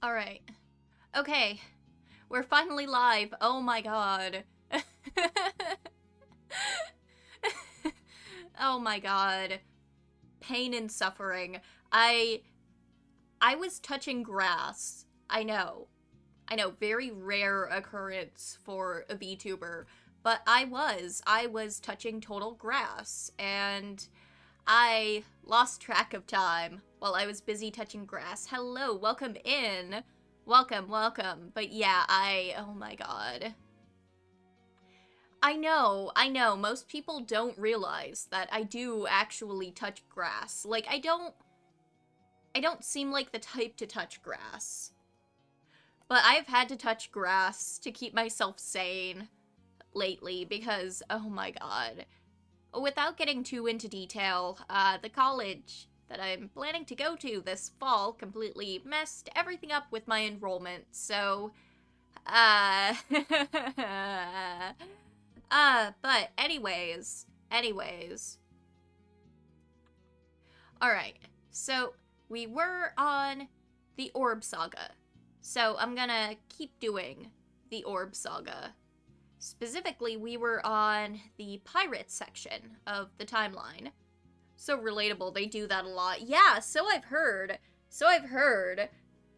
Alright. Okay. We're finally live. Oh my god. Oh my god. Pain and suffering. I was touching grass. I know. Very rare occurrence for a VTuber. But I was touching total grass. And I lost track of time while I was busy touching grass. Hello, welcome in. Welcome. But yeah, oh my god. I know, most people don't realize that I do actually touch grass. Like, I don't seem like the type to touch grass. But I've had to touch grass to keep myself sane lately because, oh my god. Without getting too into detail, the college that I'm planning to go to this fall completely messed everything up with my enrollment, so, but anyways. Alright, so we were on the Orb Saga, so I'm gonna keep doing the Orb Saga. Specifically, we were on the pirate section of the timeline. So relatable, they do that a lot. Yeah, so I've heard.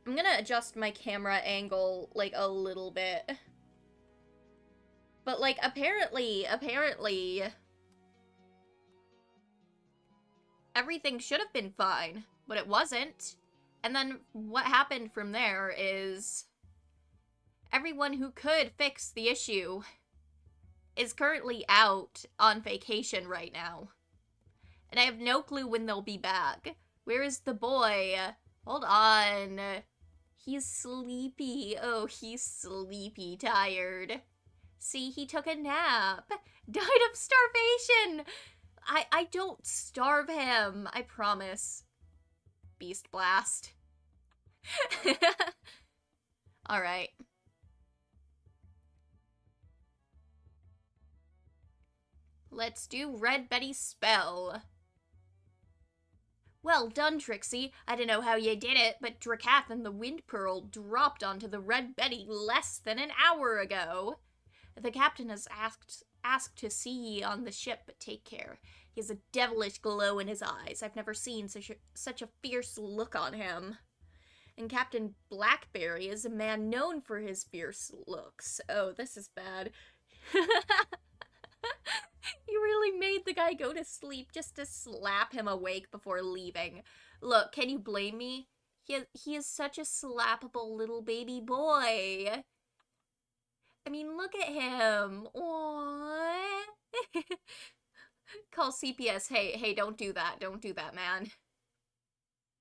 I'm gonna adjust my camera angle, like, a little bit. But, like, apparently, everything should have been fine, but it wasn't. And then what happened from there is everyone who could fix the issue is currently out on vacation right now. And I have no clue when they'll be back. Where is the boy? Hold on. He's sleepy. Oh, he's sleepy, tired. See, he took a nap. Died of starvation. I don't starve him. I promise. Beast Blast. Alright. Let's do Red Betty's spell. Well done, Trixie. I don't know how you did it, but Drakath and the Wind Pearl dropped onto the Red Betty less than an hour ago. The captain has asked to see ye on the ship, but take care. He has a devilish glow in his eyes. I've never seen such a fierce look on him. And Captain Blackberry is a man known for his fierce looks. Oh, this is bad. You really made the guy go to sleep just to slap him awake before leaving. Look, can you blame me? He is such a slappable little baby boy. I mean, look at him. Aww. Call CPS. Hey, don't do that. Don't do that, man.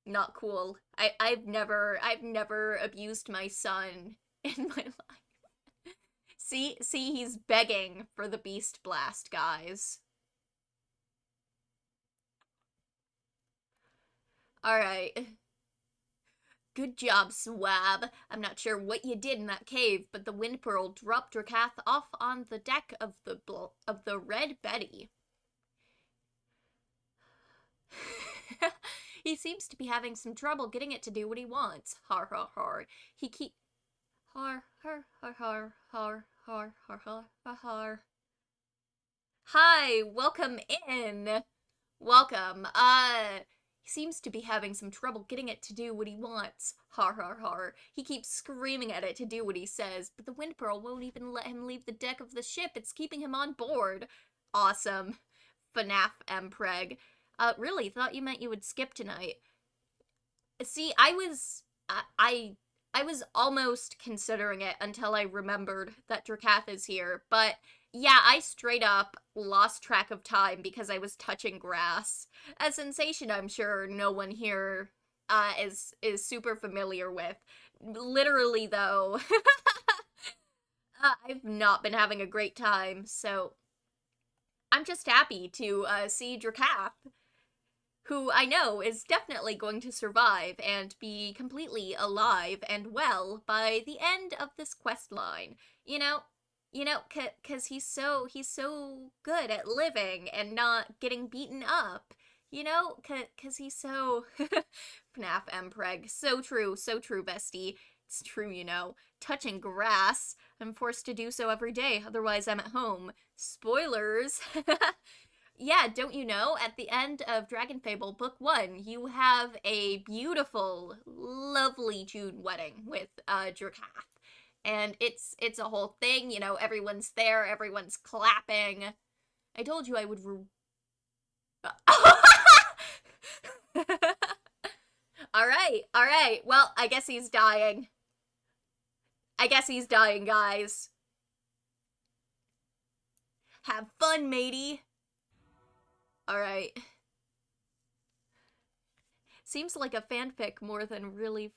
Not cool. I've never abused my son in my life. See, he's begging for the Beast Blast, guys. Alright. Good job, Swab. I'm not sure what you did in that cave, but the Wind Pearl dropped Drakath off on the deck of the Red Betty. He seems to be having some trouble getting it to do what he wants. Har har har. He keep har har har har har har har har har. Hi, welcome in. Welcome. He seems to be having some trouble getting it to do what he wants. Har har har. He keeps screaming at it to do what he says, but the Wind Pearl won't even let him leave the deck of the ship. It's keeping him on board. Awesome. FNAF Mpreg. Really thought you meant you would skip tonight. See, I was almost considering it until I remembered that Drakath is here, but yeah, I straight up lost track of time because I was touching grass. A sensation I'm sure no one here is super familiar with. Literally, though, I've not been having a great time, so I'm just happy to see Drakath, who I know is definitely going to survive and be completely alive and well by the end of this quest line. You know, 'cause he's so good at living and not getting beaten up. You know, 'cause he's so FNAF Mpreg. So true, bestie. It's true, you know. Touching grass. I'm forced to do so every day, otherwise I'm at home. Spoilers! Yeah, don't you know? At the end of DragonFable Book 1, you have a beautiful, lovely June wedding with DRAKATHHHHHHHHHH. And it's a whole thing, you know, everyone's there, everyone's clapping. I told you I would Alright. Well, I guess he's dying. Guys. Have fun, matey. Alright. Seems like a fanfic more than reality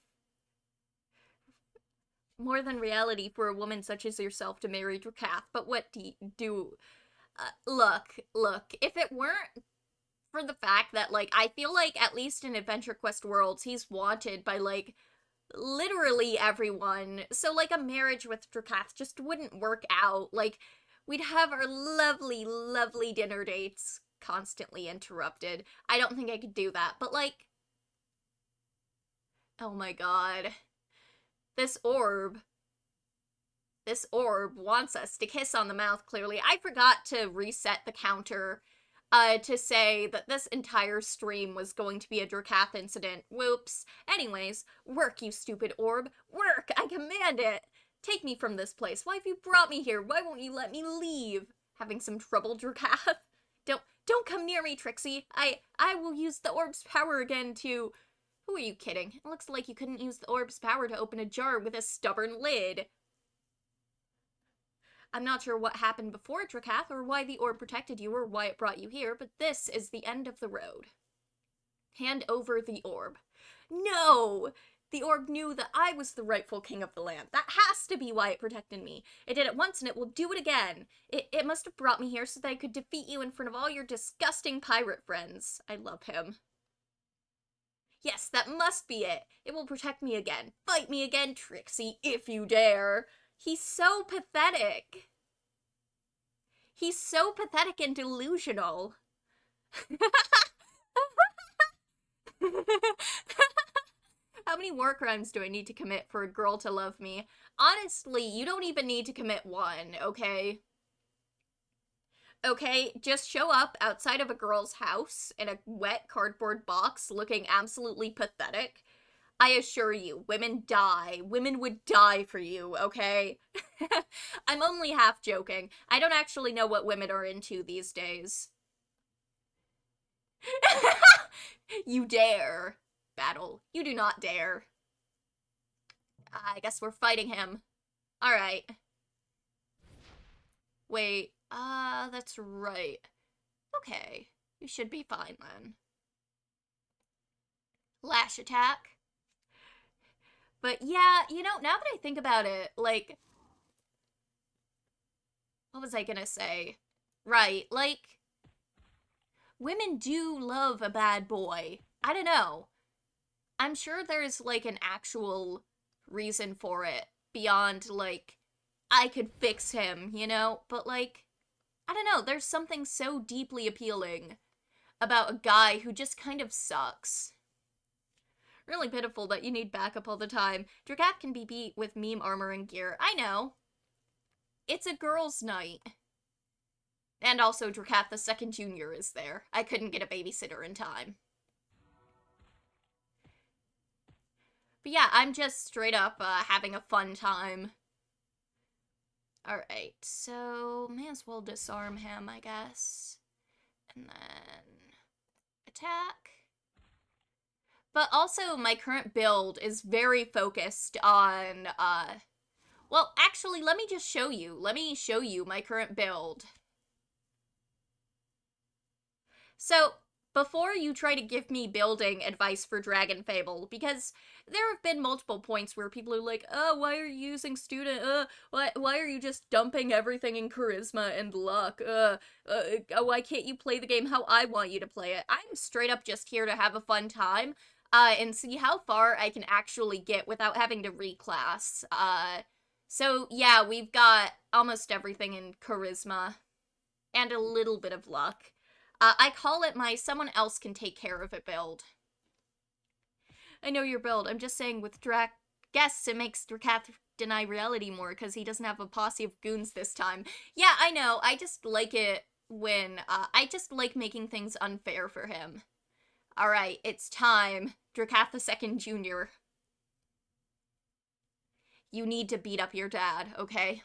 for a woman such as yourself to marry DRAKATHHHHHHHH, but what do you do? Look, if it weren't for the fact that, like, I feel like, at least in Adventure Quest Worlds, he's wanted by, like, literally everyone, so, like, a marriage with DRAKATHHHHHH just wouldn't work out. Like, we'd have our lovely, lovely dinner dates constantly interrupted. I don't think I could do that, but, like, oh my god. This orb wants us to kiss on the mouth, clearly. I forgot to reset the counter to say that this entire stream was going to be a DRAKATHHHHHH incident. Whoops. Anyways, work, you stupid orb. Work! I command it! Take me from this place. Why have you brought me here? Why won't you let me leave? Having some trouble, DRAKATHHHHH? Don't come near me, Trixie. I will use the orb's power again to... Who are you kidding? It looks like you couldn't use the orb's power to open a jar with a stubborn lid. I'm not sure what happened before, DRAKATHHHHH, or why the orb protected you, or why it brought you here, but this is the end of the road. Hand over the orb. No! The orb knew that I was the rightful king of the land. That has to be why it protected me. It did it once and it will do it again. It must have brought me here so that I could defeat you in front of all your disgusting pirate friends. I love him. Yes, that must be it. It will protect me again. Fight me again, Trixie, if you dare. He's so pathetic. He's so pathetic and delusional. How many war crimes do I need to commit for a girl to love me? Honestly, you don't even need to commit one, okay? Okay, just show up outside of a girl's house in a wet cardboard box looking absolutely pathetic. I assure you, women die. Women would die for you, okay? I'm only half joking. I don't actually know what women are into these days. You dare. Battle. You do not dare. I guess we're fighting him. Alright. Wait. That's right. Okay. We should be fine then. Lash attack. But yeah, you know, now that I think about it, like... What was I gonna say? Right, like... Women do love a bad boy. I don't know. I'm sure there's, like, an actual reason for it beyond, like, I could fix him, you know? But, like, I don't know, there's something so deeply appealing about a guy who just kind of sucks. Really pitiful that you need backup all the time. DRAKATHHHHHH can be beat with meme armor and gear. I know. It's a girls' night. And also, DRAKATHHHHH the second junior is there. I couldn't get a babysitter in time. But yeah, I'm just straight up having a fun time. Alright, so may as well disarm him, I guess. And then attack. But also, my current build is very focused on, well, actually, let me just show you. Let me show you my current build. So, before you try to give me building advice for DragonFable, because there have been multiple points where people are like, oh, why are you using student, why are you just dumping everything in charisma and luck, why can't you play the game how I want you to play it? I'm straight up just here to have a fun time, and see how far I can actually get without having to reclass. So yeah, we've got almost everything in charisma, and a little bit of luck. I call it my someone else can take care of it build. I know your build, I'm just saying with guess it makes Drakath deny reality more because he doesn't have a posse of goons this time. Yeah, I know. I just like it when, I just like making things unfair for him. Alright, it's time. Drakath II Jr. You need to beat up your dad, okay?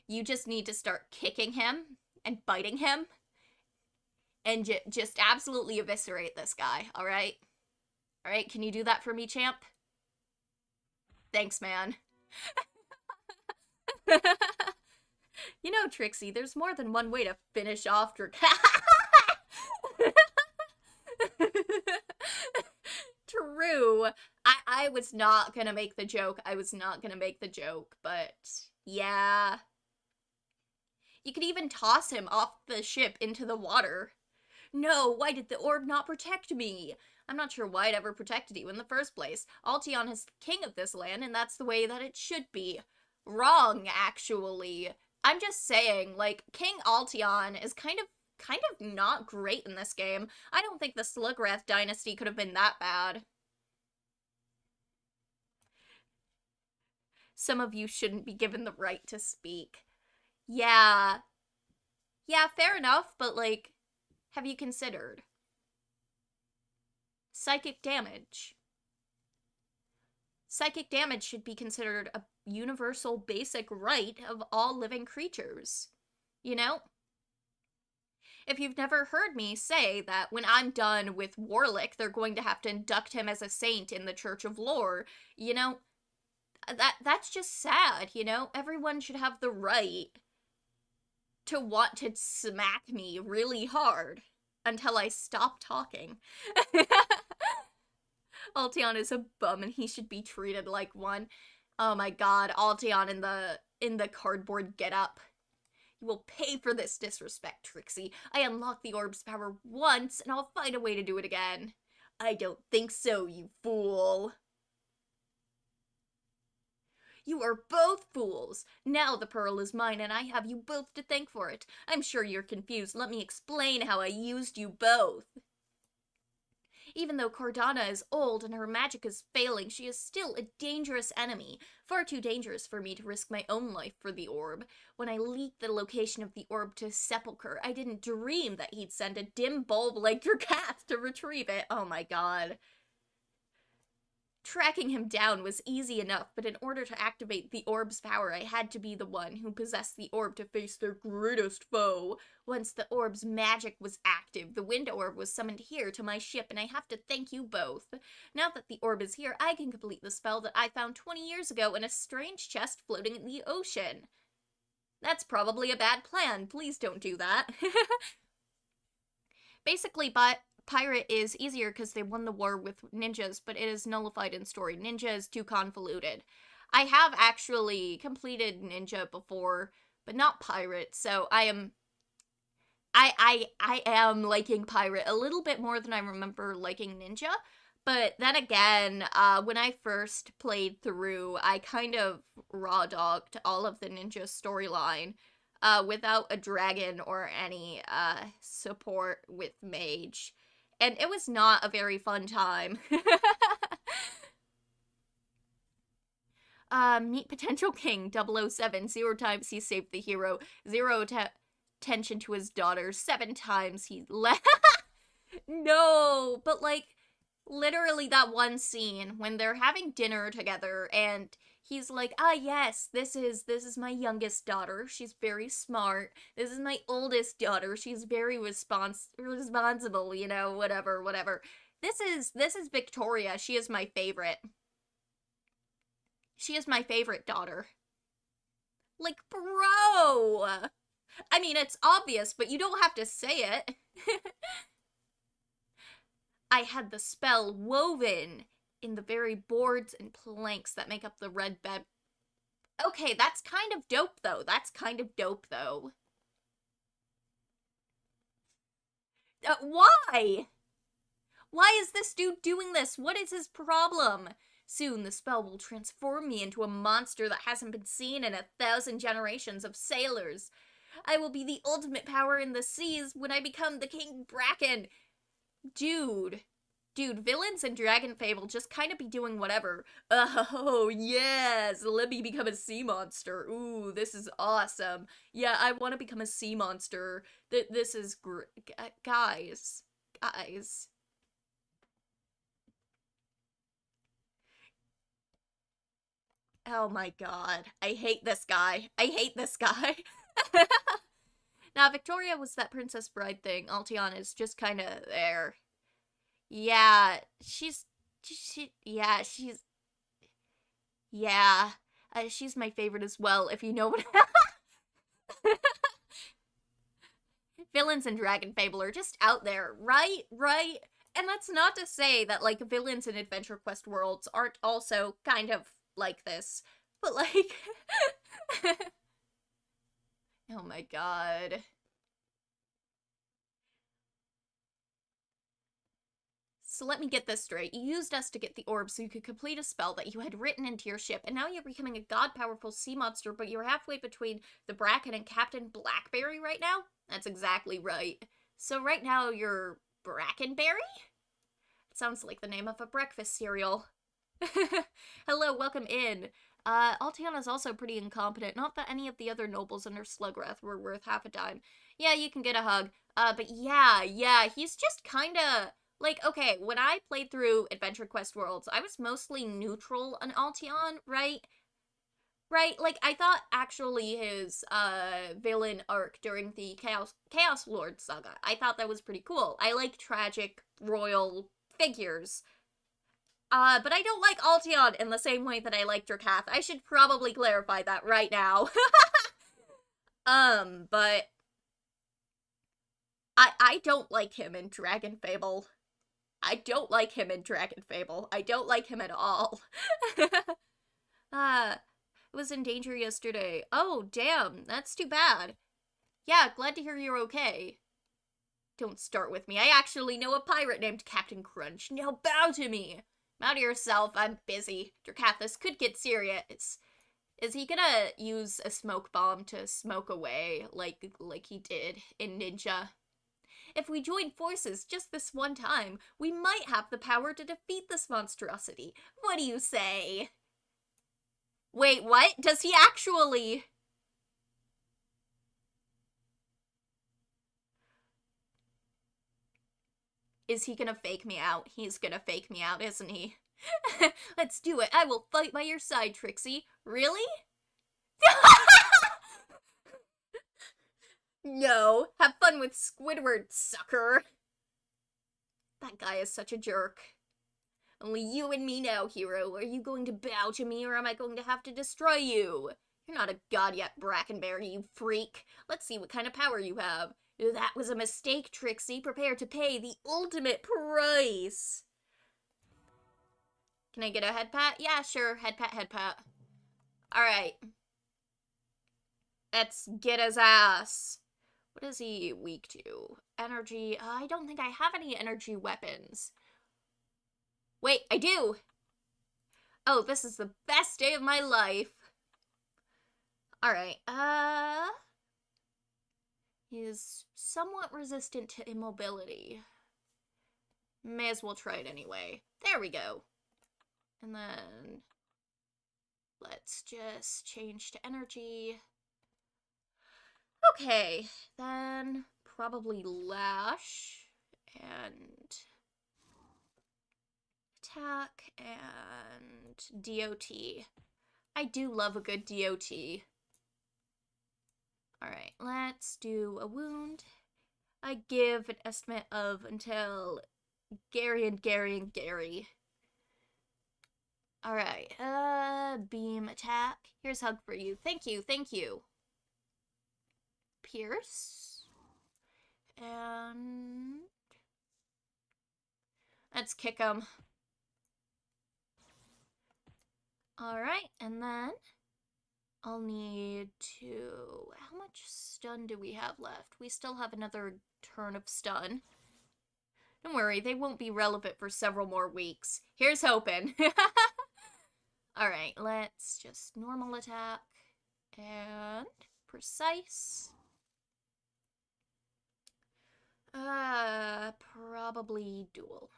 You just need to start kicking him and biting him and just absolutely eviscerate this guy, alright? Alright, can you do that for me, champ? Thanks, man. You know, Trixie, there's more than one way to finish off Drakath. True. I was not gonna make the joke. But yeah. You could even toss him off the ship into the water. No, why did the orb not protect me? I'm not sure why it ever protected you in the first place. Altion is king of this land, and that's the way that it should be. Wrong, actually. I'm just saying, like, King Altion is kind of not great in this game. I don't think the Slugrath dynasty could have been that bad. Some of you shouldn't be given the right to speak. Yeah. Yeah, fair enough, but, like, have you considered? Psychic damage. Psychic damage should be considered a universal basic right of all living creatures. You know? If you've never heard me say that when I'm done with Warlick, they're going to have to induct him as a saint in the Church of Lore, you know, that's just sad, you know? Everyone should have the right to want to smack me really hard until I stop talking. Altion is a bum and he should be treated like one. Oh my god, Altion in the cardboard getup. You will pay for this disrespect, Trixie. I unlocked the orb's power once, and I'll find a way to do it again. I don't think so, you fool. You are both fools. Now the pearl is mine, and I have you both to thank for it. I'm sure you're confused. Let me explain how I used you both. Even though Cordana is old and her magic is failing, she is still a dangerous enemy. Far too dangerous for me to risk my own life for the orb. When I leaked the location of the orb to Sepulchre, I didn't dream that he'd send a dim bulb like Drakath to retrieve it. Oh my god. Tracking him down was easy enough, but in order to activate the orb's power, I had to be the one who possessed the orb to face their greatest foe. Once the orb's magic was active, the wind orb was summoned here to my ship, and I have to thank you both. Now that the orb is here, I can complete the spell that I found 20 years ago in a strange chest floating in the ocean. That's probably a bad plan. Please don't do that. Basically, Pirate is easier because they won the war with ninjas, but it is nullified in story. Ninja is too convoluted. I have actually completed Ninja before, but not Pirate, so I am liking Pirate a little bit more than I remember liking Ninja, but then again, when I first played through, I kind of raw-dogged all of the Ninja storyline without a dragon or any support with Mage. And it was not a very fun time. Meet Potential King 007. 0 times he saved the hero. 0 attention to his daughter. 7 times he left. No, but like, literally that one scene when they're having dinner together and he's like, yes, this is my youngest daughter. She's very smart. This is my oldest daughter. She's very responsible, you know, whatever. This is Victoria. She is my favorite. She is my favorite daughter. Like, bro! I mean, it's obvious, but you don't have to say it. I had the spell woven in the very boards and planks that make up the red bed. Okay, that's kind of dope, though. Why? Why is this dude doing this? What is his problem? Soon the spell will transform me into a monster that hasn't been seen in 1,000 generations of sailors. I will be the ultimate power in the seas when I become the King Bracken. Dude, Dude, villains in DragonFable just kind of be doing whatever. Oh, yes, let me become a sea monster. Ooh, this is awesome. Yeah, I want to become a sea monster. This is great. Guys. Guys. Oh my god. I hate this guy. I hate this guy. Now, Victoria was that Princess Bride thing. Altion is just kind of there. Yeah, yeah, she's my favorite as well, if you know what. Villains in DragonFable are just out there, right? Right? And that's not to say that, like, villains in Adventure Quest worlds aren't also kind of like this, but, like, oh my god. So let me get this straight. You used us to get the orb so you could complete a spell that you had written into your ship, and now you're becoming a god-powerful sea monster, but you're halfway between the Bracken and Captain Blackberry right now? That's exactly right. So right now you're Brackenberry? It sounds like the name of a breakfast cereal. Hello, welcome in. Altiana's also pretty incompetent. Not that any of the other nobles under Slugrath were worth half a dime. Yeah, you can get a hug. But yeah, he's just kinda... Like, okay, when I played through Adventure Quest Worlds, I was mostly neutral on Altion, right? Right? Like, I thought actually his, villain arc during the Chaos Lord saga, I thought that was pretty cool. I like tragic royal figures. But I don't like Altion in the same way that I like DRAKATHHHHHHHHHHH. I should probably clarify that right now. But... I don't like him in DragonFable. I don't like him in DragonFable. I don't like him at all. It was in danger yesterday. Oh, damn. That's too bad. Yeah, glad to hear you're okay. Don't start with me. I actually know a pirate named Captain Crunch. Now bow to me. Bow to yourself. I'm busy. DRAKATHHHHHHHH could get serious. Is he gonna use a smoke bomb to smoke away like he did in Ninja? If we join forces just this one time, we might have the power to defeat this monstrosity. What do you say? Wait, what? Does he actually... Is he gonna fake me out? He's gonna fake me out, isn't he? Let's do it. I will fight by your side, Trixie. Really? No. Have fun with Squidward, sucker. That guy is such a jerk. Only you and me now, hero. Are you going to bow to me, or am I going to have to destroy you? You're not a god yet, Brackenberry, you freak. Let's see what kind of power you have. That was a mistake, Trixie. Prepare to pay the ultimate price. Can I get a head pat? Yeah, sure. Head pat, head pat. Alright. Let's get his ass. What is he weak to? Energy. I don't think I have any energy weapons. Wait, I do! Oh, this is the best day of my life. Alright, he's somewhat resistant to immobility. May as well try it anyway. There we go. And then... let's just change to energy. Okay, then probably Lash and Attack and DOT. I do love a good DOT. Alright, let's do a wound. I give an estimate of until Gary and Gary and Gary. Alright, beam attack. Here's hug for you. Thank you, thank you. Pierce. And... let's kick him. Alright, and then I'll need to... how much stun do we have left? We still have another turn of stun. Don't worry, they won't be relevant for several more weeks. Here's hoping. Alright, let's just normal attack. And precise. Probably dual.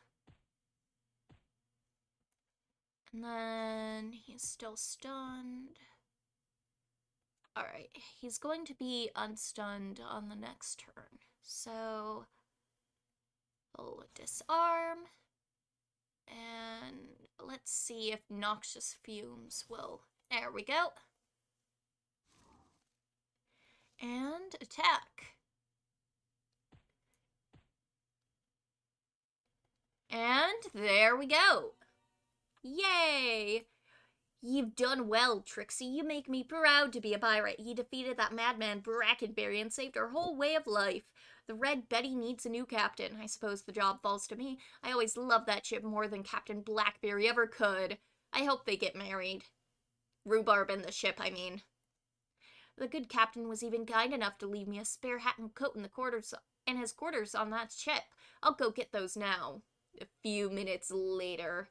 And then he's still stunned. Alright, he's going to be unstunned on the next turn. So, we'll disarm. And let's see if Noxious Fumes will... There we go. And attack. And there we go. Yay! You've done well, Trixie. You make me proud to be a pirate. You defeated that madman Brackenberry and saved our whole way of life. The Red Betty needs a new captain. I suppose the job falls to me. I always loved that ship more than Captain Blackberry ever could. I hope they get married. Rhubarb and the ship, I mean. The good captain was even kind enough to leave me a spare hat and coat in his quarters on that ship. I'll go get those now. A few minutes later.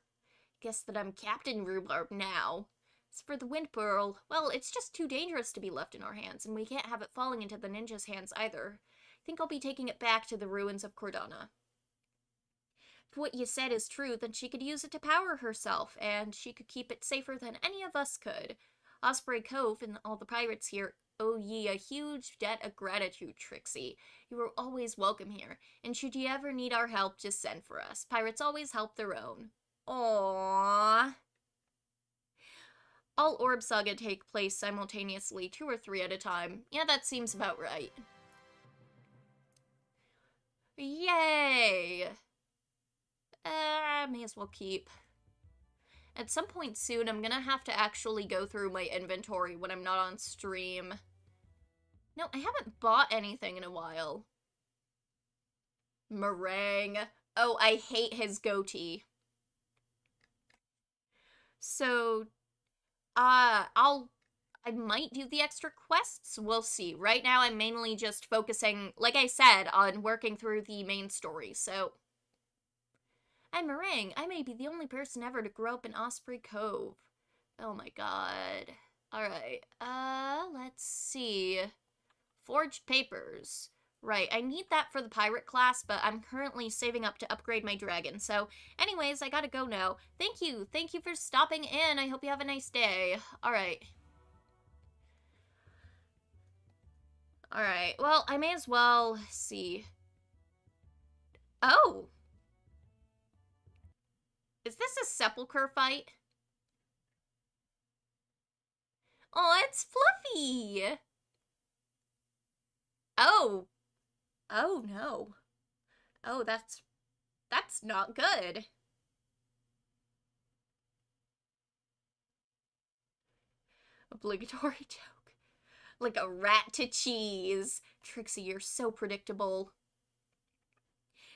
Guess that I'm Captain Rhubarb now. As for the Wind Pearl, well, it's just too dangerous to be left in our hands, and we can't have it falling into the ninja's hands either. I think I'll be taking it back to the ruins of Cordana. If what you said is true, then she could use it to power herself, and she could keep it safer than any of us could. Osprey Cove and all the pirates here owe ye a huge debt of gratitude, Trixie. You are always welcome here, and should you ever need our help, just send for us. Pirates always help their own. Aww. All Orb Saga take place simultaneously, 2 or 3 at a time. Yeah, that seems about right. Yay! May as well keep. At some point soon, I'm gonna have to actually go through my inventory when I'm not on stream. No, I haven't bought anything in a while. Meringue. Oh, I hate his goatee. So, I might do the extra quests. We'll see. Right now, I'm mainly just focusing, like I said, on working through the main story, so... I'm Meringue. I may be the only person ever to grow up in Osprey Cove. Oh my god. Alright, let's see. Forged papers. Right, I need that for the pirate class, but I'm currently saving up to upgrade my dragon. So, anyways, I gotta go now. Thank you for stopping in. I hope you have a nice day. Alright. Alright, well, I may as well see. Oh! Is this a sepulcher fight? Oh, it's Fluffy! Oh. Oh, no. Oh, that's not good. Obligatory joke. Like a rat to cheese. Trixie, you're so predictable.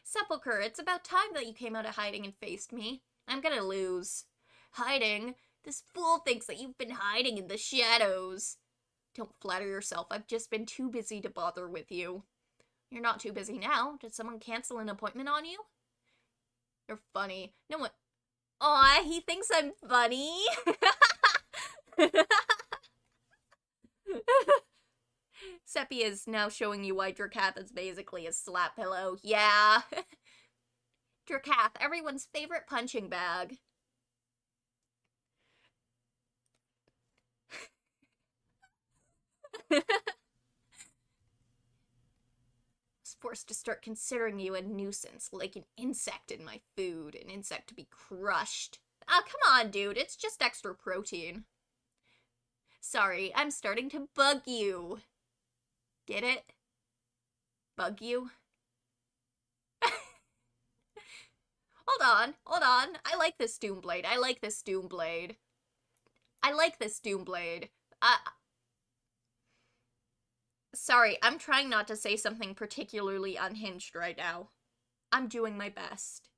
Sepulcher, it's about time that you came out of hiding and faced me. I'm gonna lose. Hiding? This fool thinks that you've been hiding in the shadows. Don't flatter yourself. I've just been too busy to bother with you. You're not too busy now. Did someone cancel an appointment on you? You're funny. No one... Aw, he thinks I'm funny. Seppi is now showing you why Drakath is basically a slap pillow. Yeah. Drakath, everyone's favorite punching bag. I was forced to start considering you a nuisance, like an insect in my food, an insect to be crushed. Ah, come on, dude, it's just extra protein. Sorry, I'm starting to bug you. Get it? Bug you? Hold on. I like this Doomblade. Sorry, I'm trying not to say something particularly unhinged right now. I'm doing my best.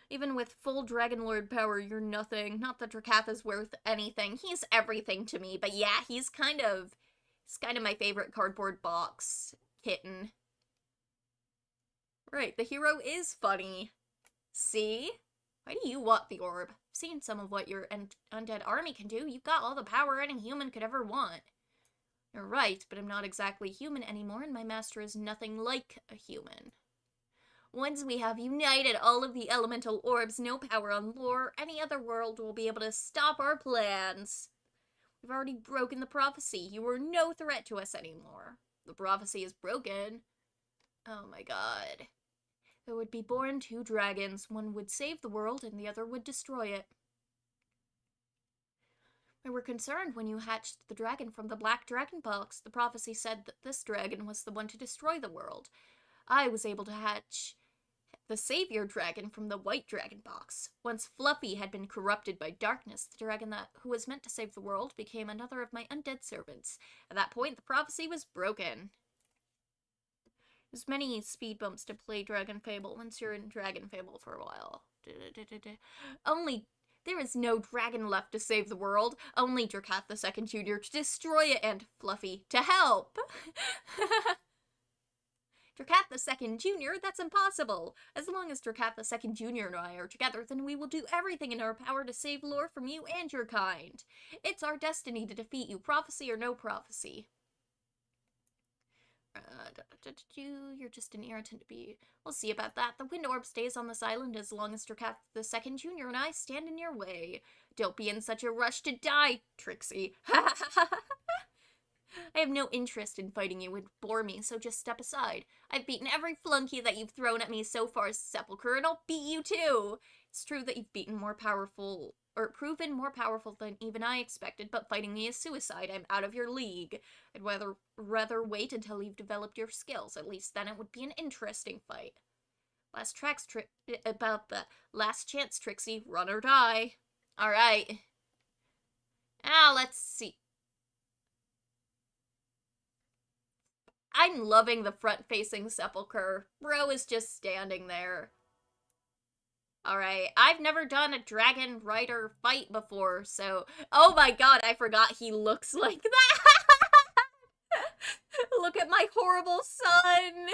Even with full Dragon Lord power, you're nothing. Not that Drakath is worth anything. He's everything to me, but yeah, he's kind of my favorite cardboard box kitten. Right, the hero is funny. See? Why do you want the orb? I've seen some of what your undead army can do. You've got all the power any human could ever want. You're right, but I'm not exactly human anymore, and my master is nothing like a human. Once we have united all of the elemental orbs, no power on Lore, any other world will be able to stop our plans. We've already broken the prophecy. You are no threat to us anymore. The prophecy is broken. Oh my god. There would be born two dragons. One would save the world and the other would destroy it. We were concerned when you hatched the dragon from the black dragon box. The prophecy said that this dragon was the one to destroy the world. I was able to hatch the savior dragon from the white dragon box. Once Fluffy had been corrupted by darkness, the dragon who was meant to save the world became another of my undead servants. At that point, the prophecy was broken. There's many speed bumps to play DragonFable once you're in DragonFable for a while. There is no dragon left to save the world. Only DRAKATHHHHHHHHHHHH II to destroy it and Fluffy to help. DRAKATHHHHHHHHH Jr., that's impossible. As long as DRAKATHHHHHHHH Jr. and I are together, then we will do everything in our power to save Lore from you and your kind. It's our destiny to defeat you, prophecy or no prophecy. You're just an irritant to be. We'll see about that. The wind orb stays on this island as long as DRAKATHHHHHHH Jr. and I stand in your way. Don't be in such a rush to die, Trixie. I have no interest in fighting you. It would bore me, so just step aside. I've beaten every flunky that you've thrown at me so far, Sepulchre, and I'll beat you too. It's true that you've proven more powerful than even I expected, but fighting me is suicide. I'm out of your league. I'd rather wait until you've developed your skills. At least then it would be an interesting fight. Last chance, Trixie. Run or die. Alright. Let's see. I'm loving the front-facing Sepulchre. Bro is just standing there. Alright, I've never done a dragon rider fight before, so... Oh my god, I forgot he looks like that! Look at my horrible son!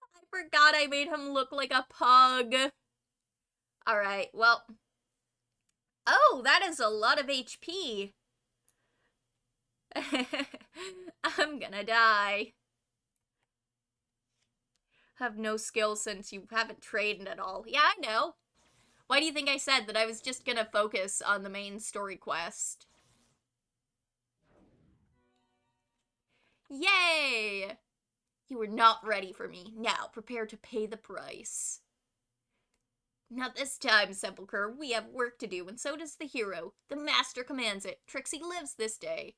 I forgot I made him look like a pug. Alright, well... Oh, that is a lot of HP. I'm gonna die. Have no skill since you haven't trained at all. Yeah, I know. Why do you think I said that I was just gonna focus on the main story quest? Yay! You were not ready for me. Now, prepare to pay the price. Not this time, Sepulchre. We have work to do, and so does the hero. The master commands it. Trixie lives this day.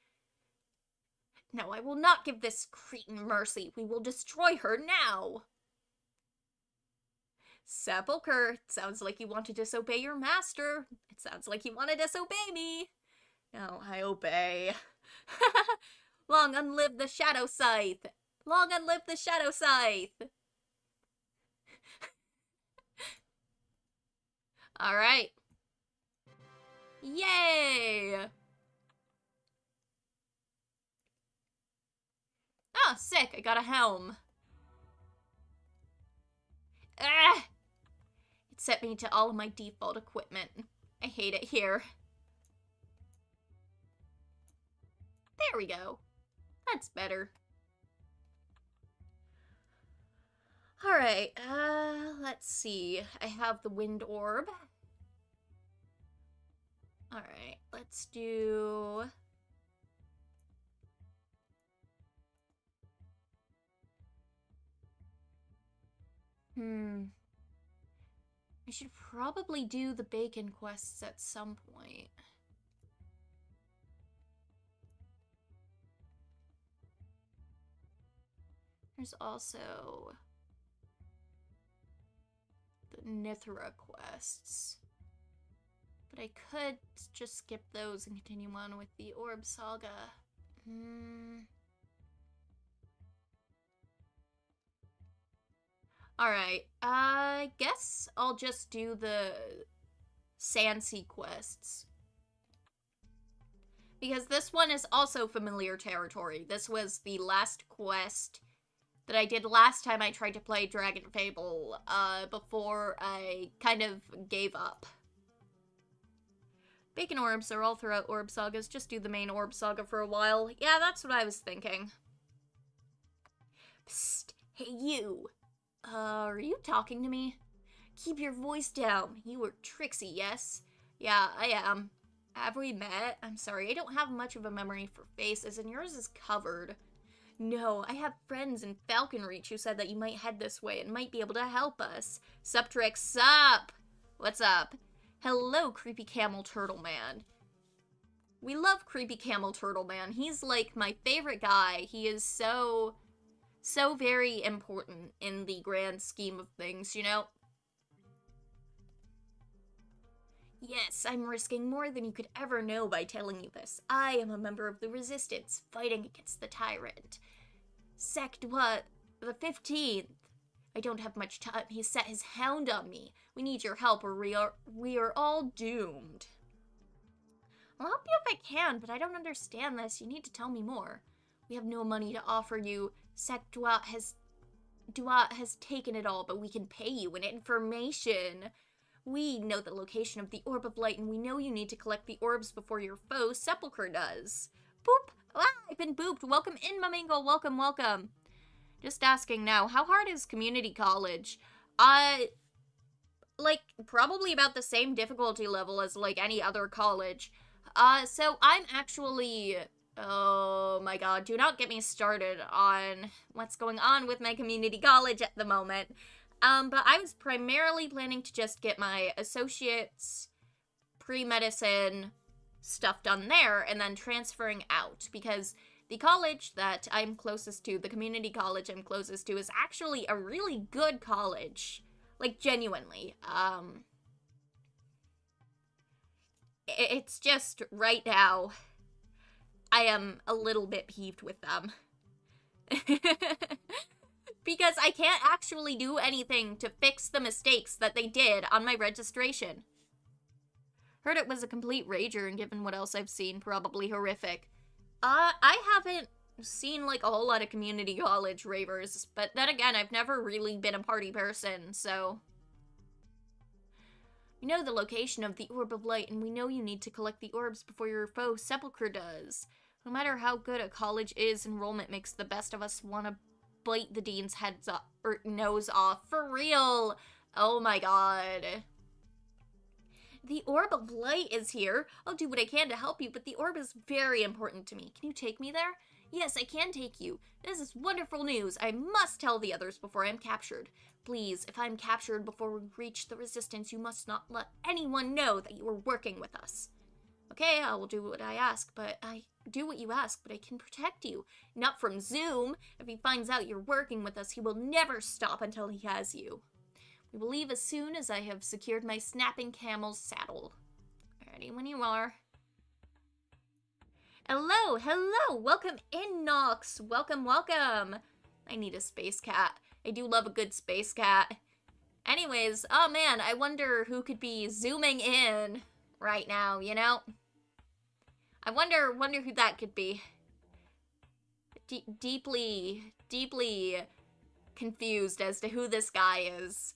No, I will not give this cretin mercy. We will destroy her now. Sepulchre, it sounds like you want to disobey your master. It sounds like you want to disobey me. No, I obey. Long live the Shadow Scythe. Long live the Shadow Scythe. Alright. Yay! Oh, sick, I got a helm. Ah! It set me to all of my default equipment. I hate it here. There we go. That's better. Alright, let's see. I have the wind orb. Alright, let's do... I should probably do the bacon quests at some point. There's also the Nithra quests. But I could just skip those and continue on with the Orb Saga. Alright, I guess I'll just do the Sansi quests. Because this one is also familiar territory. This was the last quest that I did last time I tried to play DragonFable, before I kind of gave up. Bacon orbs are all throughout Orb Sagas. Just do the main Orb Saga for a while. Yeah, that's what I was thinking. Psst, hey you. Are you talking to me? Keep your voice down. You were Trixie, yes? Yeah, I am. Have we met? I'm sorry, I don't have much of a memory for faces, and yours is covered. No, I have friends in Falconreach who said that you might head this way and might be able to help us. Sup, Trix, sup? What's up? Hello, Creepy Camel Turtle Man. We love Creepy Camel Turtle Man. He's like my favorite guy. He is so very important in the grand scheme of things, you know? Yes, I'm risking more than you could ever know by telling you this. I am a member of the Resistance, fighting against the tyrant. Sect what? The 15th. I don't have much time. He's set his hound on me. We need your help or we are all doomed. I'll help you if I can, but I don't understand this. You need to tell me more. We have no money to offer you. Sect Duat has taken it all, but we can pay you in information. We know the location of the Orb of Light, and we know you need to collect the orbs before your foe, Sepulchre, does. Boop! Ah, I've been booped. Welcome in, Mamingo. Welcome, welcome. Just asking now, how hard is community college? Like, probably about the same difficulty level as, like, any other college. So I'm actually... Oh my god, do not get me started on what's going on with my community college at the moment. But I was primarily planning to just get my associate's pre-medicine stuff done there and then transferring out, because the college that I'm closest to, the community college I'm closest to, is actually a really good college. Like, genuinely. It's just, right now, I am a little bit peeved with them. Because I can't actually do anything to fix the mistakes that they did on my registration. Heard it was a complete rager, and given what else I've seen, probably horrific. I haven't seen, like, a whole lot of community college ravers, but then again, I've never really been a party person, so... We know the location of the Orb of Light, and we know you need to collect the orbs before your foe, Sepulchre, does. No matter how good a college is, enrollment makes the best of us want to bite the dean's heads off, or nose off. For real! Oh my god. The Orb of Light is here. I'll do what I can to help you, but the orb is very important to me. Can you take me there? Yes, I can take you. This is wonderful news. I must tell the others before I am captured. Please, if I'm captured before we reach the Resistance, you must not let anyone know that you are working with us. Okay, I will do what I ask, but I can protect you. Not from Zoom. If he finds out you're working with us, he will never stop until he has you. We will leave as soon as I have secured my snapping camel's saddle. Ready when you are. Hello, hello! Welcome in, Nox! Welcome, welcome! I need a space cat. I do love a good space cat. Anyways, oh man, I wonder who could be zooming in right now, you know? I wonder who that could be. Deeply confused as to who this guy is.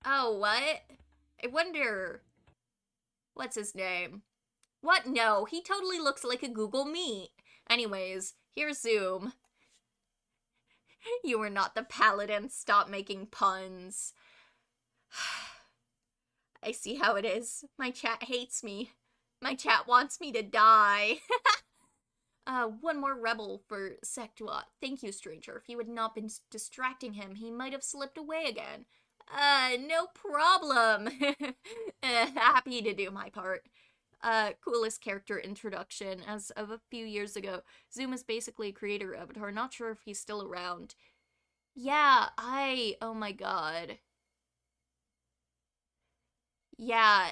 Oh, what? I wonder... What's his name? What? No, he totally looks like a Google Meet. Anyways, here's Zoom. You are not the paladin. Stop making puns. I see how it is. My chat hates me. My chat wants me to die. One more rebel for Sectua. Thank you, stranger. If you had not been distracting him, he might have slipped away again. No problem. Happy to do my part. Coolest character introduction as of a few years ago. Zoom is basically a creator avatar. Not sure if he's still around. Yeah, oh my god. Yeah,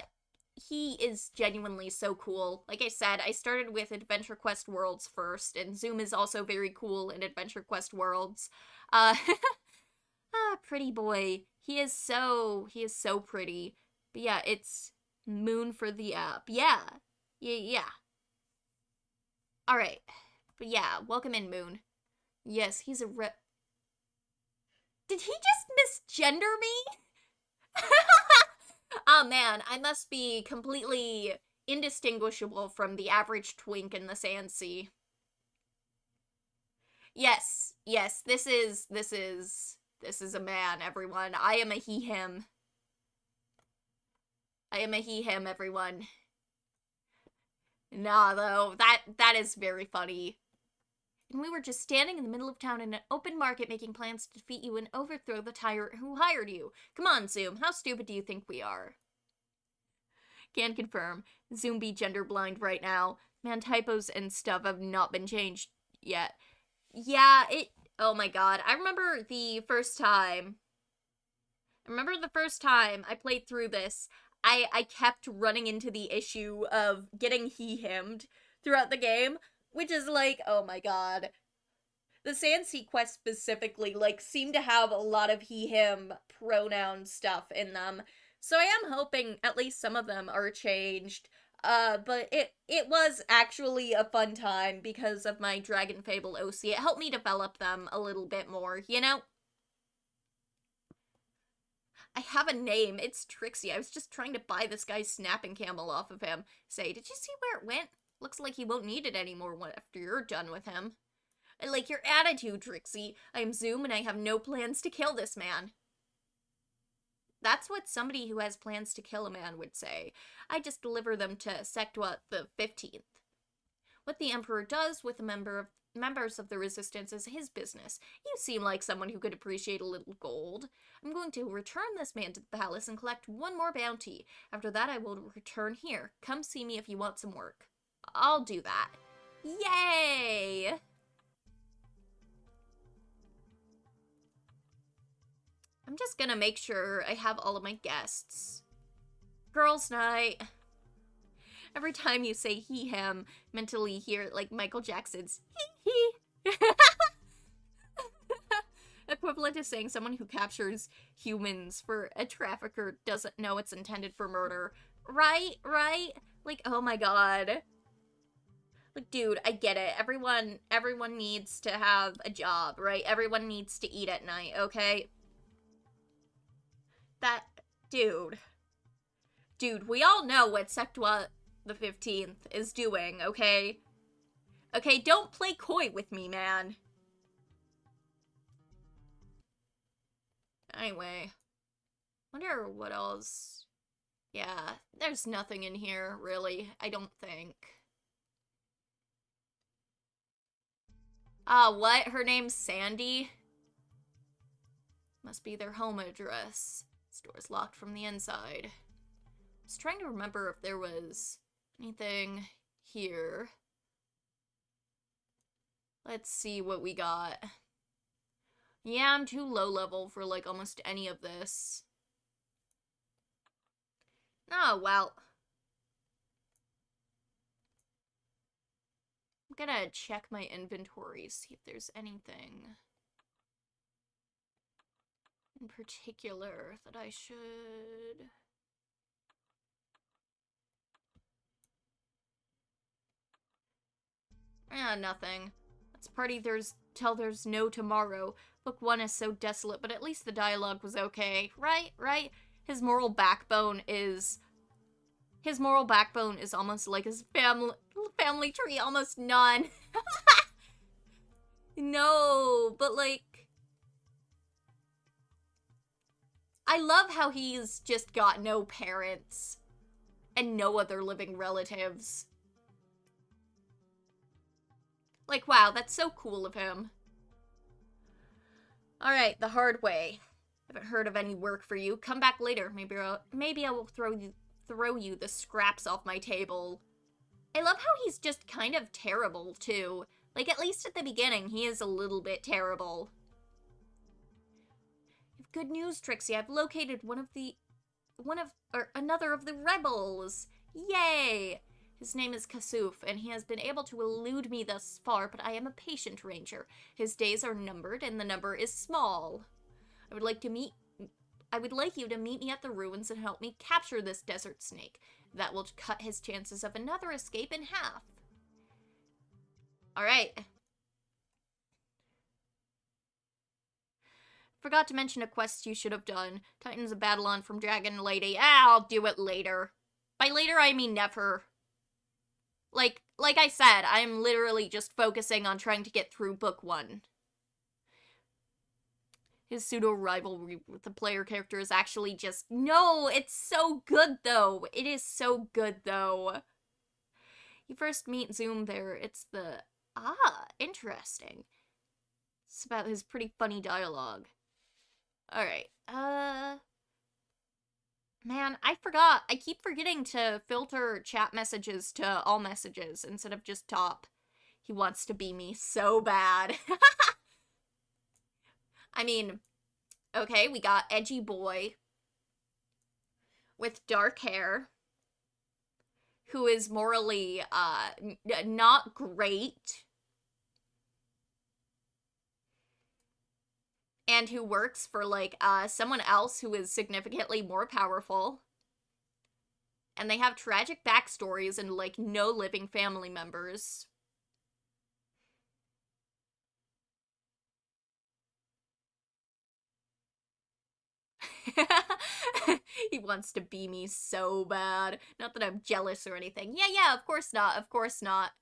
he is genuinely so cool. Like I said, I started with Adventure Quest Worlds first, and Zoom is also very cool in Adventure Quest Worlds. Pretty boy. He is so pretty. But yeah, it's Moon for the app. Yeah. Alright. But yeah, welcome in, Moon. Yes, he's a Did he just misgender me? Oh man, I must be completely indistinguishable from the average twink in the sand sea. Yes, yes, this is a man, everyone. I am a he, him. I am a he, him, everyone. Nah, though, that is very funny. And we were just standing in the middle of town in an open market making plans to defeat you and overthrow the tyrant who hired you. Come on, Zoom, how stupid do you think we are? Can confirm. Zoom be gender blind right now. Man, typos and stuff have not been changed yet. Yeah, oh my god. I remember the first time I played through this, I kept running into the issue of getting he-himmed throughout the game, which is like, oh my god. The Sandsea quest specifically, like, seem to have a lot of he-him pronoun stuff in them. So I am hoping at least some of them are changed. But it was actually a fun time because of my DragonFable OC. It helped me develop them a little bit more, you know? I have a name. It's Trixie. I was just trying to buy this guy's snapping camel off of him. Say, did you see where it went? Looks like he won't need it anymore after you're done with him. I like your attitude, Trixie. I am Zoom and I have no plans to kill this man. That's what somebody who has plans to kill a man would say. I just deliver them to Sectwa the 15th. What the Emperor does with members of the Resistance is his business. You seem like someone who could appreciate a little gold. I'm going to return this man to the palace and collect one more bounty. After that, I will return here. Come see me if you want some work. I'll do that. Yay! I'm just gonna make sure I have all of my guests. Girls' night. Every time you say he, him, mentally hear like Michael Jackson's he. Equivalent to saying someone who captures humans for a trafficker doesn't know it's intended for murder. Right? Like, oh my god. Like, dude, I get it. Everyone needs to have a job, right? Everyone needs to eat at night, okay? Dude, we all know what Sectwa the 15th is doing, okay? Okay, don't play coy with me, man. Anyway, wonder what else. Yeah, there's nothing in here, really, I don't think. What? Her name's Sandy? Must be their home address. This door's locked from the inside. I was trying to remember if there was anything here. Let's see what we got. Yeah, I'm too low level for, like, almost any of this. Oh, well. I'm gonna check my inventory, see if there's anything in particular that I should... Nothing. Let's party till there's no tomorrow. Book 1 is so desolate, but at least the dialogue was okay. Right? His moral backbone is almost like his family tree, almost none. No, but like... I love how he's just got no parents and no other living relatives. Like, wow, that's so cool of him. Alright, the hard way. Haven't heard of any work for you. Come back later. Maybe I will throw you the scraps off my table. I love how he's just kind of terrible, too. Like, at least at the beginning, he is a little bit terrible. Good news, Trixie. I've located another of the rebels. Yay! His name is Kasuf, and he has been able to elude me thus far, but I am a patient ranger. His days are numbered, and the number is small. I would like you to meet me at the ruins and help me capture this desert snake. That will cut his chances of another escape in half. Alright. Forgot to mention a quest you should have done. Titan's a battle on from Dragon Lady. I'll do it later. By later, I mean never. Like I said, I'm literally just focusing on trying to get through book 1. His pseudo-rivalry with the player character is actually just... No, it's so good, though. It is so good, though. You first meet Zoom there. It's the... Ah, interesting. It's about his pretty funny dialogue. Alright, man, I forgot. I keep forgetting to filter chat messages to all messages instead of just top. He wants to be me so bad. I mean, okay, we got edgy boy with dark hair who is morally, not great. And who works for, like, someone else who is significantly more powerful. And they have tragic backstories and, like, no living family members. He wants to be me so bad. Not that I'm jealous or anything. Yeah, of course not, of course not.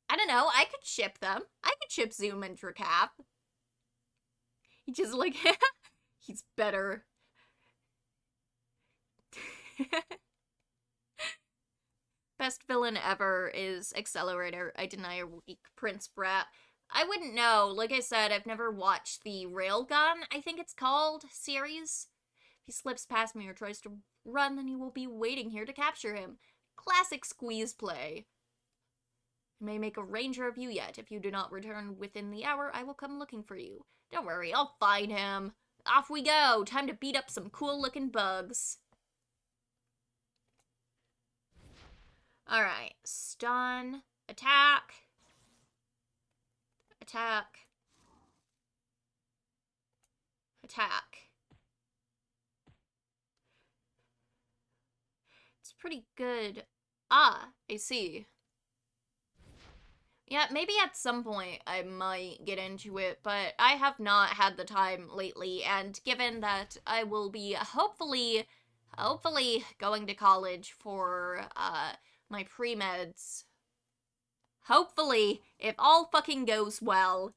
I don't know, I could ship them. I could ship Zoom and DRAKATHHHHHHHHHH. He just, like, he's better. Best villain ever is Accelerator. I deny a weak Prince Brat. I wouldn't know. Like I said, I've never watched the Railgun, I think it's called, series. If he slips past me or tries to run, then you will be waiting here to capture him. Classic squeeze play. I may make a ranger of you yet. If you do not return within the hour, I will come looking for you. Don't worry, I'll find him. Off we go. Time to beat up some cool-looking bugs. Alright, stun, attack, attack, attack. It's pretty good. Ah, I see. Yeah, maybe at some point I might get into it, but I have not had the time lately, and given that I will be hopefully going to college for, my pre-meds. Hopefully, if all fucking goes well,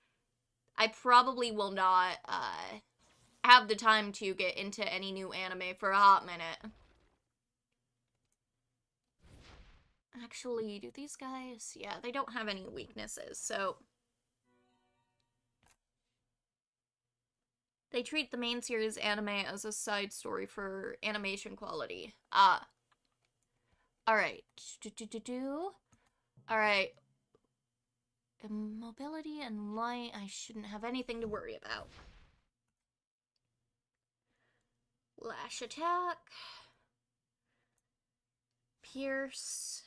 I probably will not, have the time to get into any new anime for a hot minute. Actually, do these guys... Yeah, they don't have any weaknesses, so... They treat the main series anime as a side story for animation quality. Ah. Alright. Alright. Mobility and light, I shouldn't have anything to worry about. Lash attack. Pierce.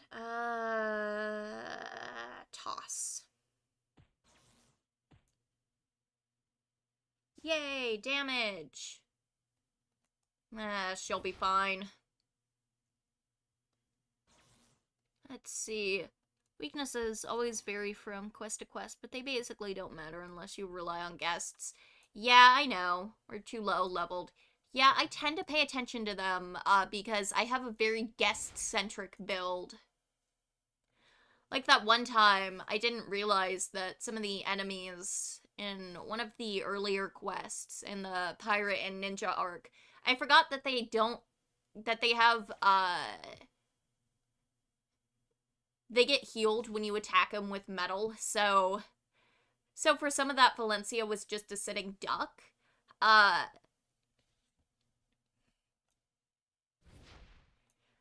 Toss. Yay, damage. She'll be fine. Let's see. Weaknesses always vary from quest to quest, but they basically don't matter unless you rely on guests. Yeah, I know. We're too low-leveled. Yeah, I tend to pay attention to them, because I have a very guest-centric build. Like that one time, I didn't realize that some of the enemies in one of the earlier quests in the Pirate and Ninja arc, I forgot that they have, they get healed when you attack them with metal, so for some of that, Valencia was just a sitting duck.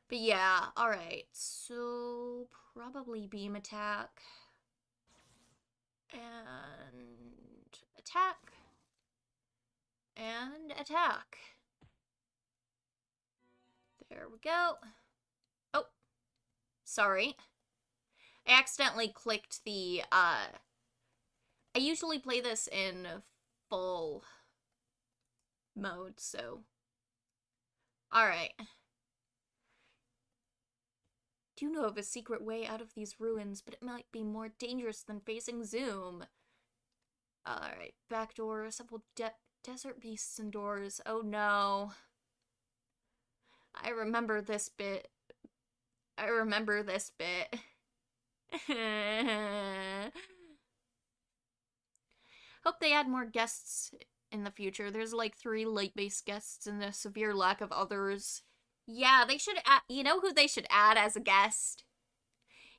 But yeah, alright, so probably beam attack. And attack. And attack. There we go. Oh, sorry. I accidentally clicked the, I usually play this in full mode, so. Alright. Do know of a secret way out of these ruins, but it might be more dangerous than facing Zoom. Alright, back door, several desert beasts and doors. Oh no. I remember this bit. Hope they add more guests in the future. There's like 3 light-based guests and a severe lack of others. Yeah, they should add, you know who they should add as a guest?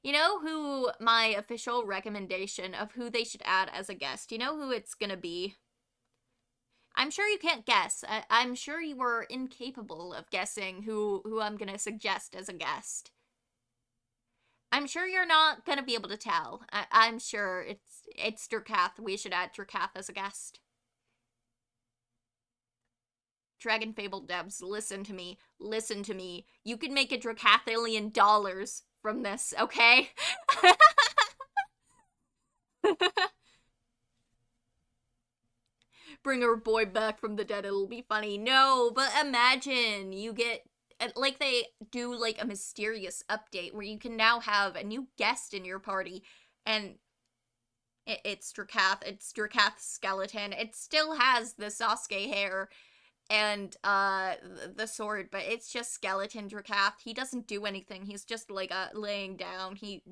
You know who my official recommendation of who they should add as a guest? You know who it's gonna be? I'm sure you can't guess. I'm sure you were incapable of guessing who I'm gonna suggest as a guest. I'm sure you're not gonna be able to tell. I'm sure it's DRAKATH. We should add DRAKATH as a guest. DragonFable devs, listen to me. Listen to me. You can make a DRAKATHillion dollars from this, okay? Bring our boy back from the dead, it'll be funny. No, but imagine you get, like, they do, like, a mysterious update where you can now have a new guest in your party, and it's DRAKATH, it's DRAKATH's skeleton. It still has the Sasuke hair and, the sword, but it's just skeleton DRAKATH. He doesn't do anything, he's just, like, laying down. He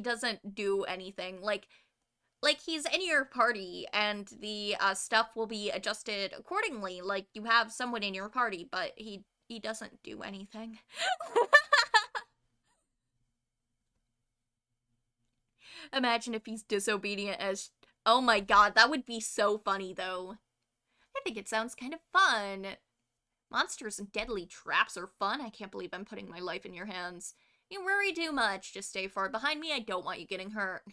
doesn't do anything. Like, he's in your party, and the stuff will be adjusted accordingly. Like, you have someone in your party, but he doesn't do anything. Imagine if he's disobedient as... Oh my god, that would be so funny, though. I think it sounds kind of fun. Monsters and deadly traps are fun. I can't believe I'm putting my life in your hands. You worry too much. Just stay far behind me. I don't want you getting hurt.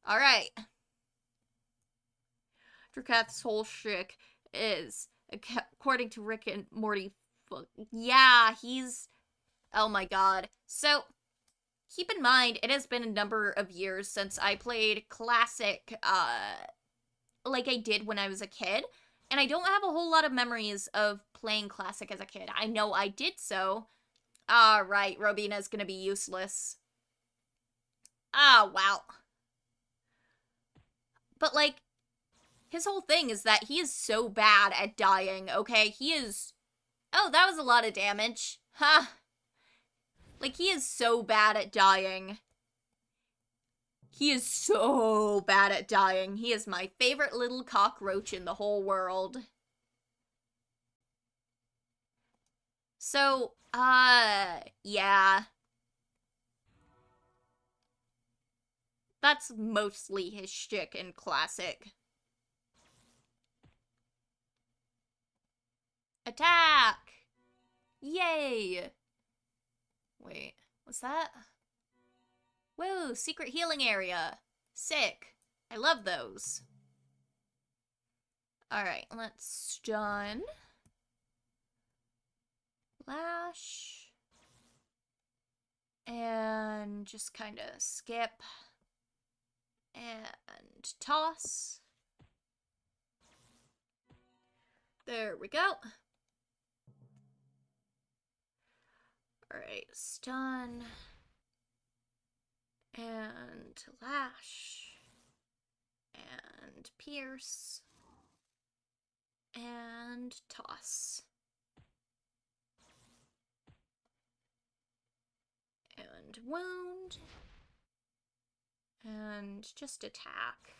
Alright. DRAKATH's whole shtick is, according to Rick and Morty, yeah, he's... Oh my god. So, keep in mind, it has been a number of years since I played Classic, like I did when I was a kid, and I don't have a whole lot of memories of playing Classic as a kid. I know I did so. Right, Robina's gonna be useless. Wow. But, like, his whole thing is that he is so bad at dying, okay? He is... Oh, that was a lot of damage. Huh. Like, he is so bad at dying. He is so bad at dying. He is my favorite little cockroach in the whole world. So, yeah. That's mostly his shtick in Classic. Attack! Yay! Wait, what's that? Whoa, secret healing area. Sick. I love those. Alright, let's stun. Lash. And just kind of skip. And toss. There we go. Alright, stun. And lash. And pierce. And toss. And wound. And just attack.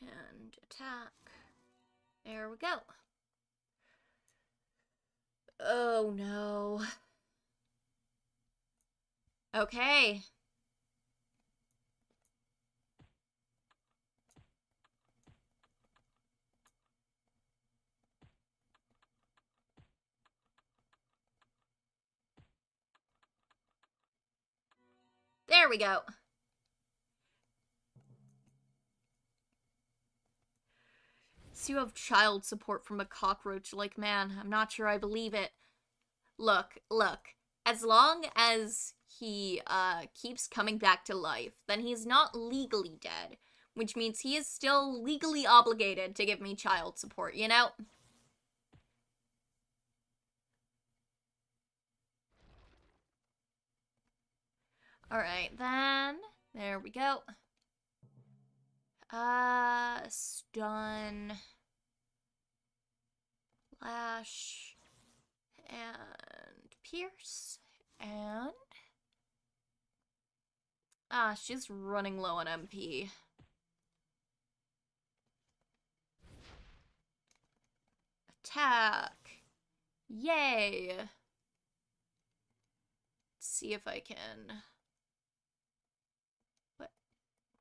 And attack. There we go. Oh no. Okay. There we go. So you have child support from a cockroach. Like, man, I'm not sure I believe it. Look. As long as he, keeps coming back to life, then he's not legally dead. Which means he is still legally obligated to give me child support, you know? Alright, then. There we go. Stun. Lash. And pierce. And Ah, she's running low on MP. Attack. Yay. Let's see if I can... What?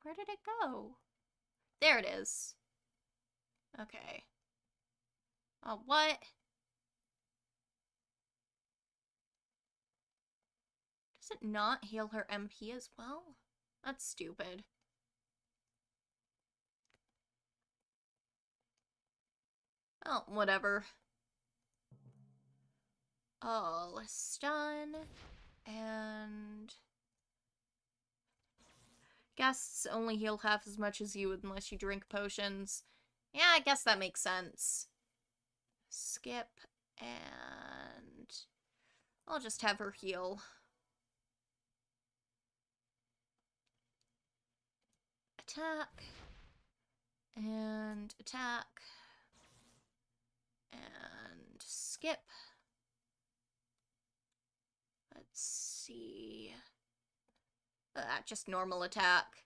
Where did it go? There it is. Okay. Oh, what? Does it not heal her MP as well? That's stupid. Oh, whatever. I'll stun, and... Guests only heal half as much as you unless you drink potions. Yeah, I guess that makes sense. Skip, and... I'll just have her heal. Attack. And attack. And skip. Let's see. Just normal attack.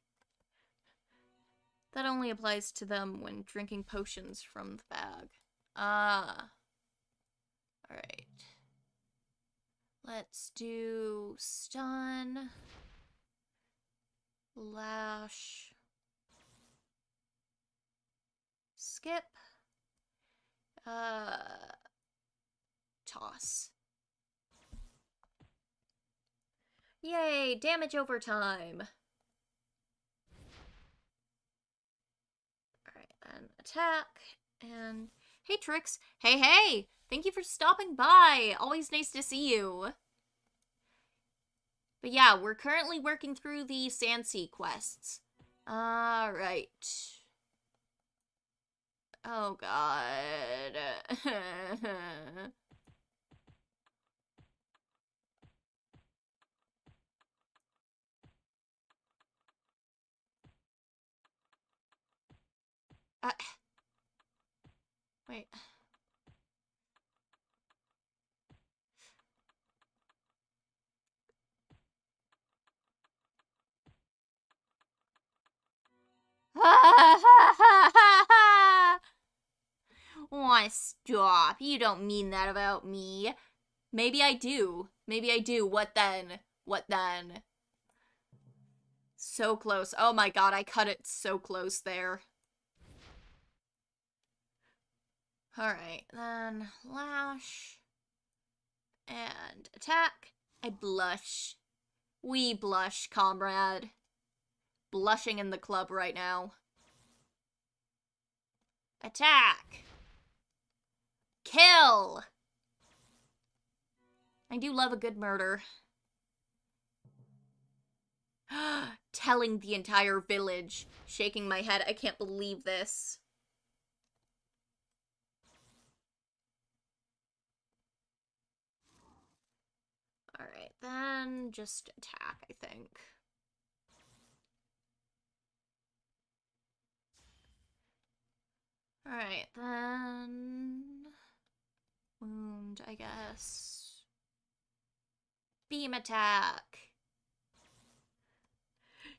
That only applies to them when drinking potions from the bag. Ah. Alright. Let's do stun. Lash. Skip. Toss. Yay, damage over time. Alright, then attack, and... Hey, Trix! Hey! Thank you for stopping by! Always nice to see you. But yeah, we're currently working through the Sandsea quests. Alright. Oh god. Wait. Oh, stop. You don't mean that about me. Maybe I do. Maybe I do. What then? What then? So close. Oh my god, I cut it so close there. Alright, then lash. And attack. I blush. We blush, comrade. Blushing in the club right now. Attack. Kill! I do love a good murder. Telling the entire village. Shaking my head. I can't believe this. Alright, then just attack, I think. Alright, then... Wound, I guess. Beam attack.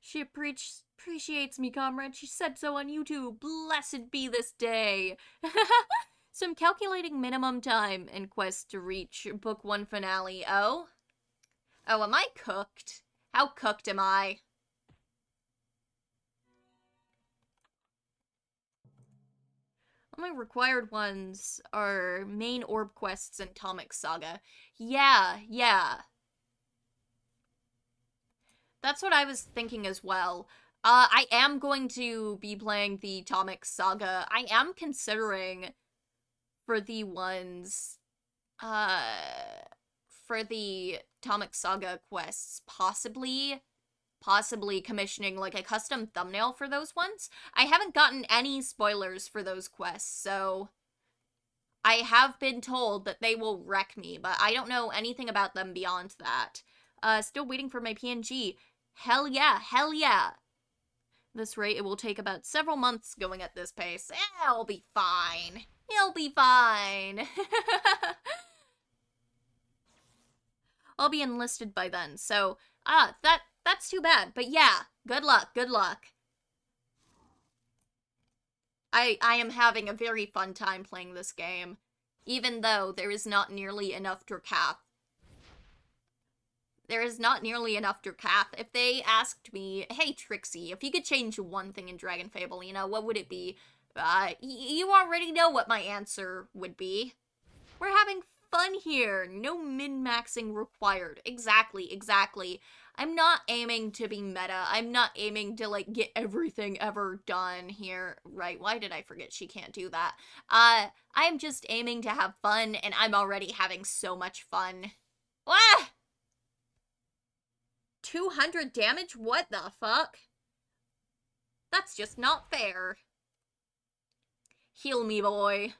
She appreciates me, comrade. She said so on YouTube. Blessed be this day. So I'm calculating minimum time in quest to reach book 1 finale. Oh? Oh, am I cooked? How cooked am I? All my required ones are main orb quests and Atomic Saga. Yeah. That's what I was thinking as well. I am going to be playing the Atomic Saga. I am considering for the ones, for the Atomic Saga quests, possibly commissioning like a custom thumbnail for those ones. I haven't gotten any spoilers for those quests, so I have been told that they will wreck me, but I don't know anything about them beyond that. Still waiting for my PNG. Hell yeah. This rate, it will take about several months going at this pace. It'll be fine. I'll be enlisted by then, so, that That's too bad. But yeah, good luck, good luck. I am having a very fun time playing this game, even though there is not nearly enough DRAKATHHHHHHHHH. There is not nearly enough DRAKATHHHHHHHH. If they asked me, hey Trixie, if you could change one thing in DragonFable, you know, what would it be? You already know what my answer would be. We're having fun here. No min-maxing required. Exactly, exactly. I'm not aiming to be meta. I'm not aiming to, like, get everything ever done here. Right, why did I forget she can't do that? I'm just aiming to have fun, and I'm already having so much fun. Ah! 200 damage? What the fuck? That's just not fair. Heal me, boy.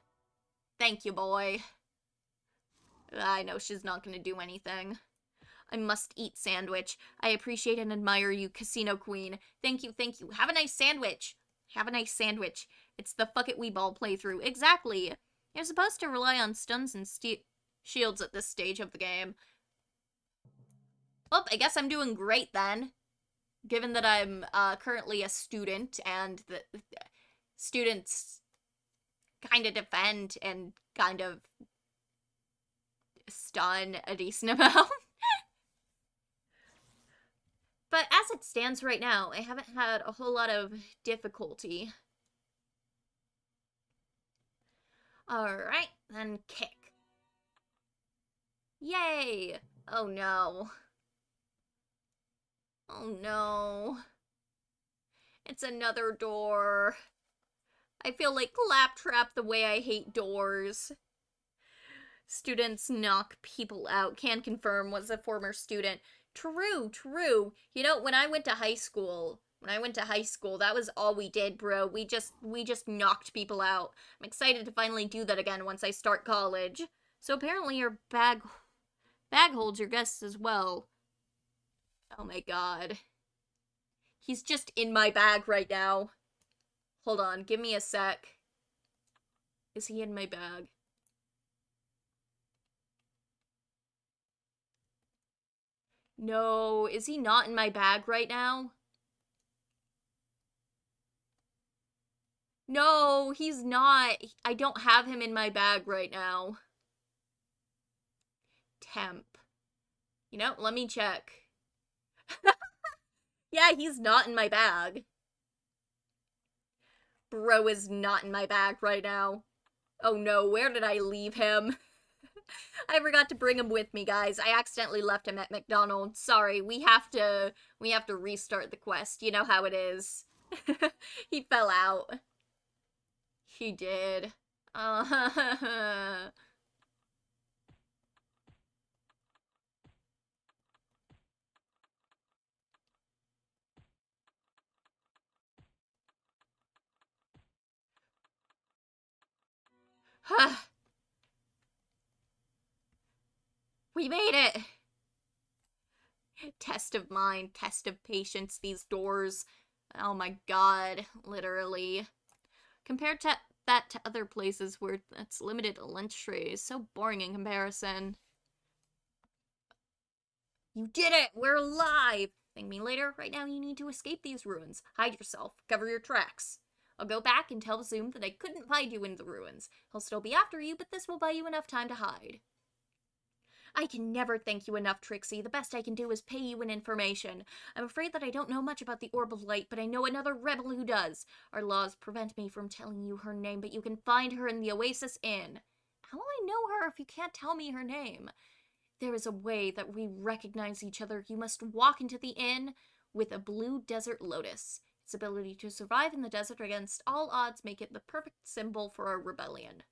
Thank you, boy. I know she's not gonna do anything. I must eat sandwich. I appreciate and admire you, Casino Queen. Thank you, thank you. Have a nice sandwich. Have a nice sandwich. It's the fuck it we ball playthrough. Exactly. You're supposed to rely on stuns and shields at this stage of the game. Well, I guess I'm doing great then. Given that I'm currently a student and the students kind of defend and kind of stun a decent amount. But as it stands right now, I haven't had a whole lot of difficulty. Alright, then kick. Yay! Oh no. Oh no. It's another door. I feel like Claptrap the way I hate doors. Students knock people out. Can confirm, was a former student. True, true. You know, when I went to high school, that was all we did, bro. We just knocked people out. I'm excited to finally do that again once I start college. So apparently your bag holds your guests as well. Oh my god. He's just in my bag right now. Hold on, give me a sec. Is he in my bag? No, is he not in my bag right now? No, he's not. I don't have him in my bag right now. Temp. You know, let me check. Yeah, he's not in my bag. Bro is not in my bag right now. Oh no, where did I leave him? I forgot to bring him with me, guys. I accidentally left him at McDonald's. Sorry, we have to restart the quest. You know how it is. He fell out. He did. We made it! Test of mind, test of patience, these doors. Oh my god, literally. Compared to that to other places where it's limited to lunch trays, so boring in comparison. You did it! We're alive! Thank me later. Right now you need to escape these ruins. Hide yourself. Cover your tracks. I'll go back and tell Zoom that I couldn't find you in the ruins. He'll still be after you, but this will buy you enough time to hide. I can never thank you enough, Trixie. The best I can do is pay you in information. I'm afraid that I don't know much about the Orb of Light, but I know another rebel who does. Our laws prevent me from telling you her name, but you can find her in the Oasis Inn. How will I know her if you can't tell me her name? There is a way that we recognize each other. You must walk into the inn with a blue desert lotus. Its ability to survive in the desert against all odds make it the perfect symbol for a rebellion.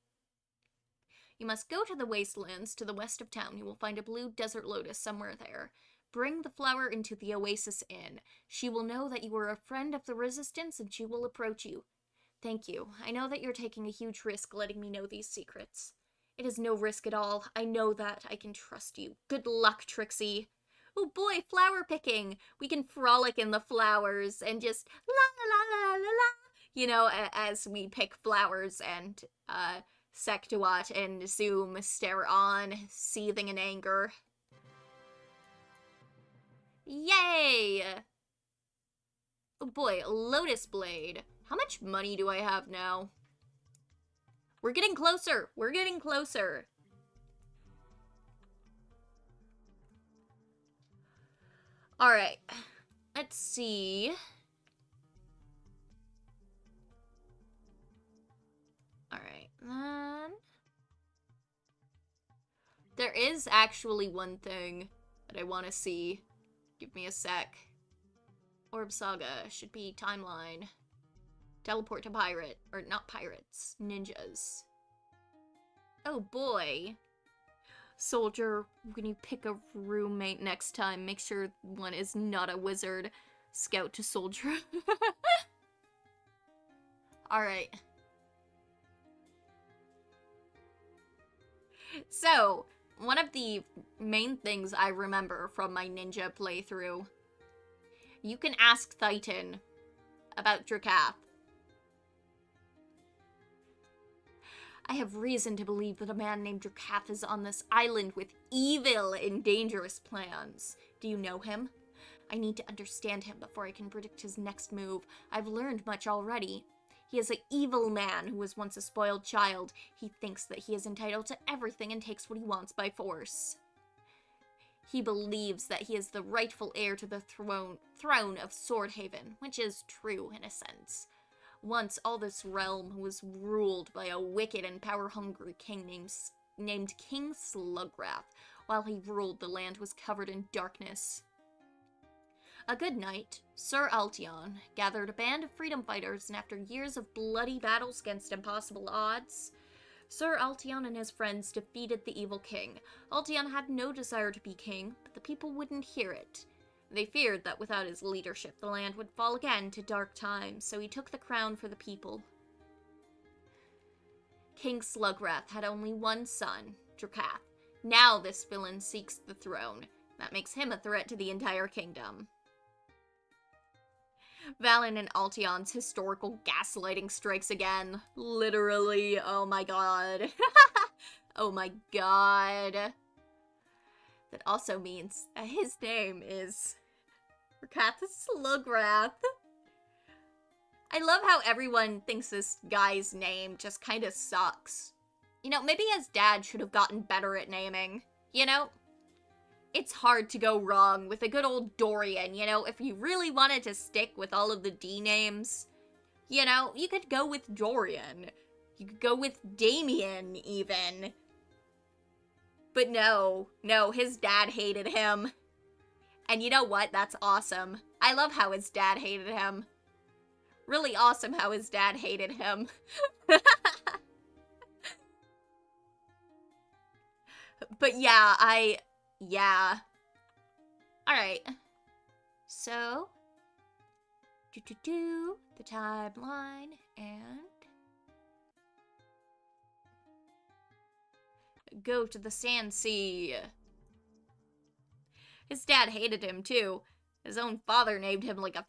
You must go to the wastelands to the west of town. You will find a blue desert lotus somewhere there. Bring the flower into the Oasis Inn. She will know that you are a friend of the Resistance and she will approach you. Thank you. I know that you're taking a huge risk letting me know these secrets. It is no risk at all. I know that. I can trust you. Good luck, Trixie. Oh boy, flower picking. We can frolic in the flowers and just la la la la la la. You know, as we pick flowers and, Sectuat and Zoom stare on, seething in anger. Yay! Oh boy, a Lotus Blade. How much money do I have now? We're getting closer. We're getting closer. Alright. Let's see. Alright, then... There is actually one thing that I want to see. Give me a sec. Orb Saga should be timeline. Teleport to pirate. Or not pirates. Ninjas. Oh boy. Soldier, when you pick a roommate next time, make sure one is not a wizard. Scout to soldier. Alright. So, one of the main things I remember from my ninja playthrough, you can ask Titan about DRAKATHHHHHHHHHH. I have reason to believe that a man named DRAKATHHHHHHHH is on this island with evil and dangerous plans. Do you know him? I need to understand him before I can predict his next move. I've learned much already. He is an evil man who was once a spoiled child. He thinks that he is entitled to everything and takes what he wants by force. He believes that he is the rightful heir to the throne of Swordhaven, which is true in a sense. Once all this realm was ruled by a wicked and power-hungry king named King Slugrath. While he ruled, the land was covered in darkness. A good night, Sir Altion gathered a band of freedom fighters, and after years of bloody battles against impossible odds, Sir Altion and his friends defeated the evil king. Altion had no desire to be king, but the people wouldn't hear it. They feared that without his leadership, the land would fall again to dark times, so he took the crown for the people. King Slugrath had only one son, DRAKATHHHHHHH. Now this villain seeks the throne. That makes him a threat to the entire kingdom. Valen and Altion's historical gaslighting strikes again. Literally, oh my god. Oh my god. That also means his name is DRAKATHHHHHH Slugrath. I love how everyone thinks this guy's name just kind of sucks. You know, maybe his dad should have gotten better at naming. You know? It's hard to go wrong with a good old Dorian, you know? If you really wanted to stick with all of the D names, you know, you could go with Dorian. You could go with Damien, even. But no, his dad hated him. And you know what? That's awesome. I love how his dad hated him. Really awesome how his dad hated him. But yeah, yeah. Alright. So, the timeline, and go to the Sand Sea. His dad hated him, too. His own father named him like a...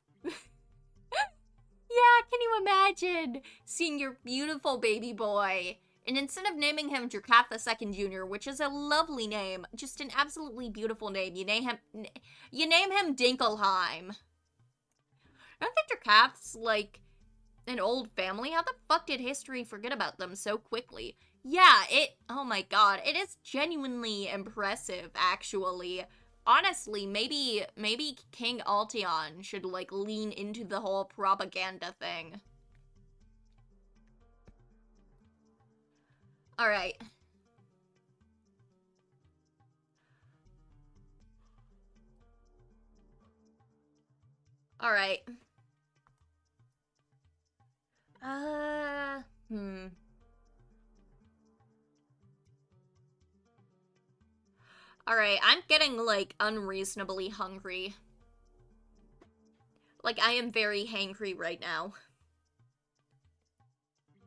Yeah, can you imagine seeing your beautiful baby boy, and instead of naming him DRAKATHHHHHHH Jr., which is a lovely name, just an absolutely beautiful name, you name him Dinkelheim. Aren't the DRAKATHHHHHHHs like an old family? How the fuck did history forget about them so quickly? Yeah, oh my god, it is genuinely impressive, actually. Honestly, maybe King Altion should, like, lean into the whole propaganda thing. Alright. Alright. Alright, I'm getting, like, unreasonably hungry. Like, I am very hangry right now.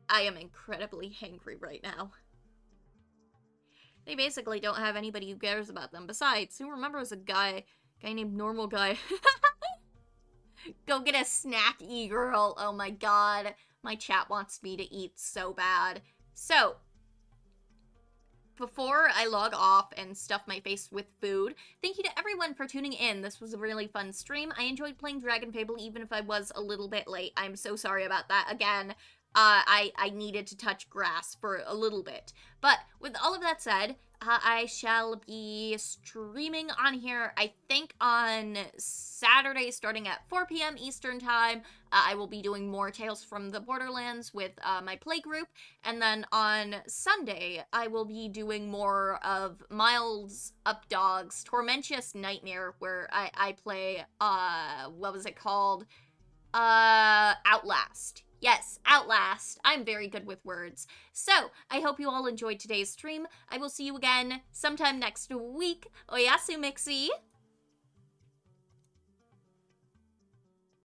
I am incredibly hangry right now. They basically don't have anybody who cares about them. Besides, who remembers a guy named Normal Guy? Go get a snack, e-girl. Oh my god. My chat wants me to eat so bad. So, before I log off and stuff my face with food, thank you to everyone for tuning in. This was a really fun stream. I enjoyed playing DragonFable even if I was a little bit late. I'm so sorry about that. Again, I needed to touch grass for a little bit. But with all of that said, I shall be streaming on here, I think on Saturday starting at 4 p.m. Eastern Time. I will be doing more Tales from the Borderlands with my play group. And then on Sunday, I will be doing more of Miles Updog's Tormentous Nightmare, where I play, what was it called? Outlast. Yes, Outlast. I'm very good with words. So, I hope you all enjoyed today's stream. I will see you again sometime next week. Oyasu Mixie!